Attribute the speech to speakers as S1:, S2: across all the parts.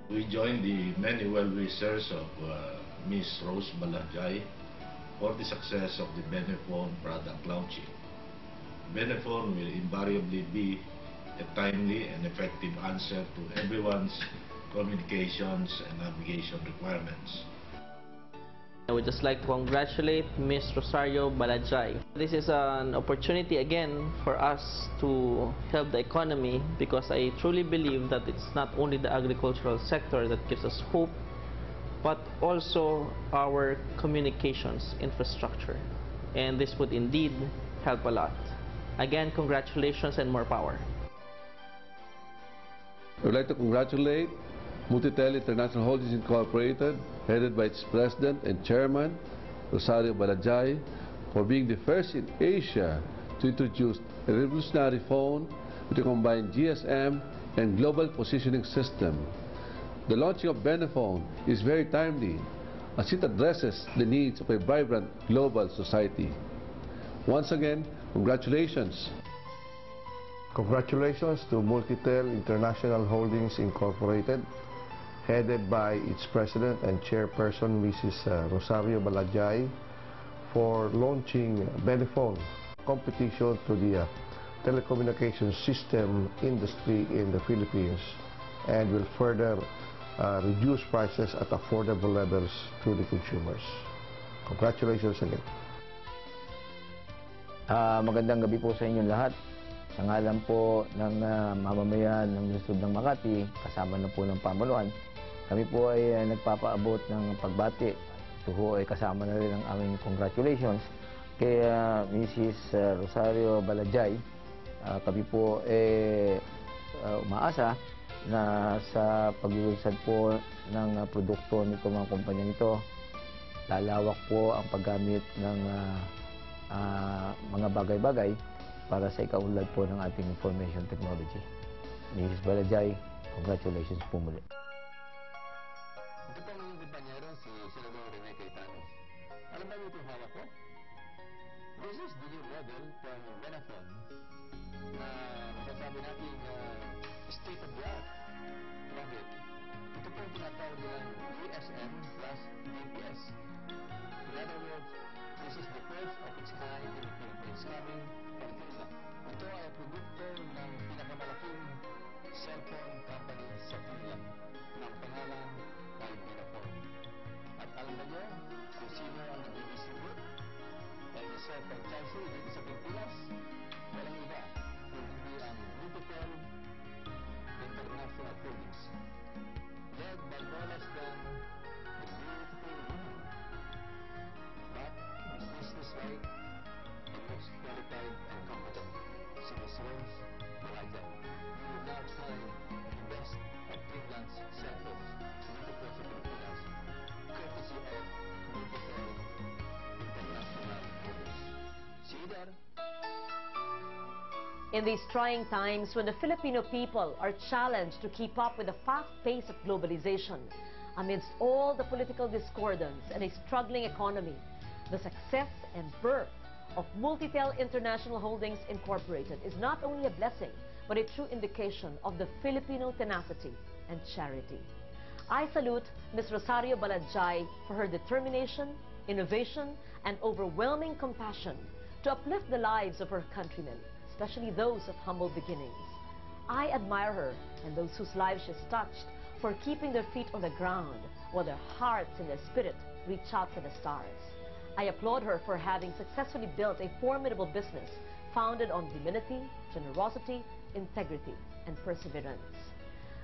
S1: We join the many well-wishers of Ms. Rose Balajay for the success of the Benefone product launching. Benefone will invariably be a timely and effective answer to everyone's communications and navigation requirements.
S2: I would just like to congratulate Ms. Rosario Balajay. This is an opportunity again for us to help the economy, because I truly believe that it's not only the agricultural sector that gives us hope, but also our communications infrastructure. And this would indeed help a lot. Again, congratulations and more power.
S3: I would like to congratulate Multitel International Holdings Incorporated, headed by its President and Chairman, Rosario Balajay, for being the first in Asia to introduce a revolutionary phone with a combined GSM and global positioning system. The launching of Benefone is very timely, as it addresses the needs of a vibrant global society. Once again, congratulations.
S4: Congratulations to Multitel International Holdings Incorporated, headed by its President and Chairperson, Mrs. Rosario Balajay, for launching Benefone, competition to the telecommunications system industry in the Philippines, and will further reduce prices at affordable levels to the consumers. Congratulations again.
S5: Magandang gabi po sa inyong lahat. Sa ngalan po ng mamamayan ng lungsod ng Makati, kasama na po ng pamaluan, kami po ay nagpapaabot ng pagbati. Ito po ay kasama na rin ang aming congratulations kay Mrs. Rosario Balajay. Kami po ay umaasa na sa paglulunsad po ng produkto nito mga kumpanyang ito, lalawak po ang paggamit ng mga bagay-bagay para sa ikaunlad po ng ating information technology. Mrs. Balajay, congratulations po muli.
S6: Ito po ang inyong kumpanyero, si Senador Rene Cayetano. Alam ba niyo itong hawak ko? This is the new model from Benefone na masasabi natin state-of-the-art. Bakit? Ito po ang tinatawag nilang GSM plus GPS. In other words, this is the first of its kind in the Philippines, coming from Finland. Ito ay produkto ng pinakamalaking cellphone company sa Finland ng pangalan ay Benefone. At alam ba niyo kung sino ang nag-distribute ng cellphone franchisee dito sa Pilipinas? Walang iba kung hindi ang Multitel International Holdings, led by no less than the beautiful woman, but in business way, the most qualified and competent, si Ms. Rose Balajay. You will now find the best of Finland's cellphones dito po sa Pilipinas, courtesy of Multitel International Holdings. See you there.
S7: In these trying times when the Filipino people are challenged to keep up with the fast pace of globalization, amidst all the political discordance and a struggling economy, the success and birth of Multitel International Holdings Incorporated is not only a blessing, but a true indication of the Filipino tenacity and charity. I salute Ms. Rosario Balajay for her determination, innovation, and overwhelming compassion to uplift the lives of her countrymen, especially those of humble beginnings. I admire her and those whose lives she has touched for keeping their feet on the ground while their hearts and their spirit reach out to the stars. I applaud her for having successfully built a formidable business founded on humility, generosity, integrity, and perseverance.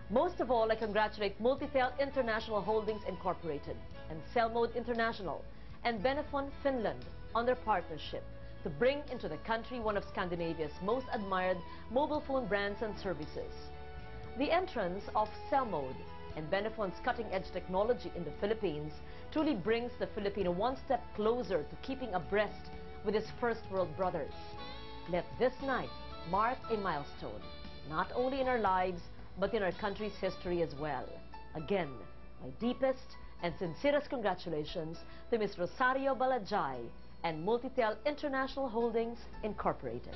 S7: Most of all, I congratulate Multitel International Holdings Incorporated and Cellmode International and Benefone Finland on their partnership to bring into the country one of Scandinavia's most admired mobile phone brands and services. The entrance of Cellmode and Benefone's cutting-edge technology in the Philippines truly brings the Filipino one step closer to keeping abreast with his first world brothers. Let this night mark a milestone, not only in our lives, but in our country's history as well. Again, my deepest and sincerest congratulations to Ms. Rosario Balajay and Multitel International Holdings Incorporated.